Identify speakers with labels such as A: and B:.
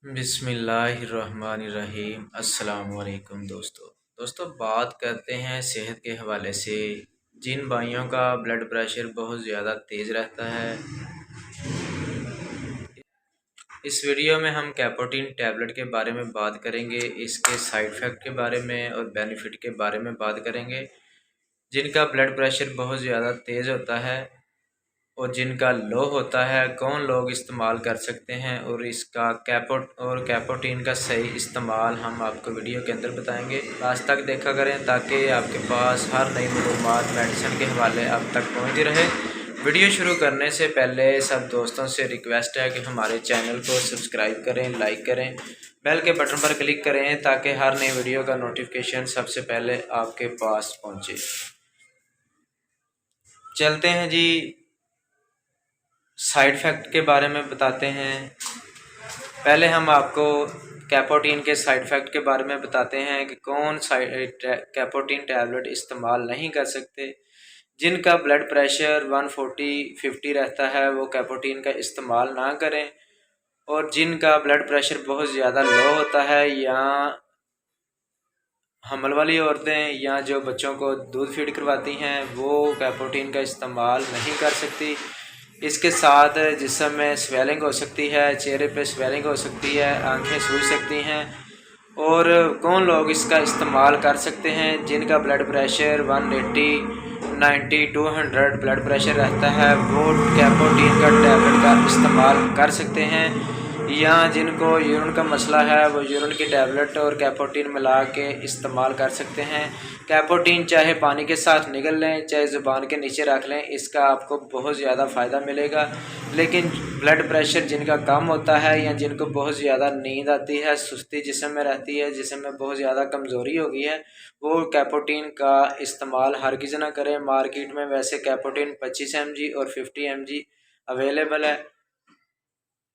A: बिस्मिल्लाहिर्रहमानिर्रहीम। अस्सलाम वालेकुम दोस्तों बात करते हैं सेहत के हवाले से। जिन भाइयों का ब्लड प्रेशर बहुत ज़्यादा तेज़ रहता है, इस वीडियो में हम कैपोटीन टैबलेट के बारे में बात करेंगे, इसके साइड इफ़ेक्ट के बारे में और बेनिफिट के बारे में बात करेंगे। जिनका ब्लड प्रेशर बहुत ज़्यादा तेज़ होता है और जिनका लो होता है, कौन लोग इस्तेमाल कर सकते हैं और इसका कैपोटीन का सही इस्तेमाल हम आपको वीडियो के अंदर बताएंगे। लास्ट तक देखा करें ताकि आपके पास हर नई मालूमात मेडिसिन के हवाले अब तक पहुंचती रहे। वीडियो शुरू करने से पहले सब दोस्तों से रिक्वेस्ट है कि हमारे चैनल को सब्सक्राइब करें, लाइक करें, बेल के बटन पर क्लिक करें ताकि हर नई वीडियो का नोटिफिकेशन सबसे पहले आपके पास पहुँचे। चलते हैं जी, साइड इफ़ेक्ट के बारे में बताते हैं। पहले हम आपको कैपोटीन के साइड इफ़ेक्ट के बारे में बताते हैं कि कौन कैपोटीन टैबलेट इस्तेमाल नहीं कर सकते। जिनका ब्लड प्रेशर 140-50 रहता है वो कैपोटीन का इस्तेमाल ना करें, और जिनका ब्लड प्रेशर बहुत ज़्यादा लो होता है या हमल वाली औरतें या जो बच्चों को दूध फीड करवाती हैं वो कैपोटीन का इस्तेमाल नहीं कर सकती। इसके साथ जिस्म में स्वेलिंग हो सकती है, चेहरे पे स्वेलिंग हो सकती है, आंखें सूज सकती हैं। और कौन लोग इसका इस्तेमाल कर सकते हैं? जिनका ब्लड प्रेशर 180, 90, 200 ब्लड प्रेशर रहता है वो कैपोटीन का टैबलेट का इस्तेमाल कर सकते हैं। या जिनको यूरिन का मसला है वो यूरिन की टैबलेट और कैपोटीन मिला के इस्तेमाल कर सकते हैं। कैपोटीन चाहे पानी के साथ निगल लें, चाहे ज़ुबान के नीचे रख लें, इसका आपको बहुत ज़्यादा फ़ायदा मिलेगा। लेकिन ब्लड प्रेशर जिनका कम होता है या जिनको बहुत ज़्यादा नींद आती है, सुस्ती जिस्म में रहती है, जिस्म में बहुत ज़्यादा कमज़ोरी हो गई है, वो कैपोटीन का इस्तेमाल हरगिज़ ना करें। मार्केट में वैसे कैपोटीन 25 mg और 50 mg अवेलेबल है,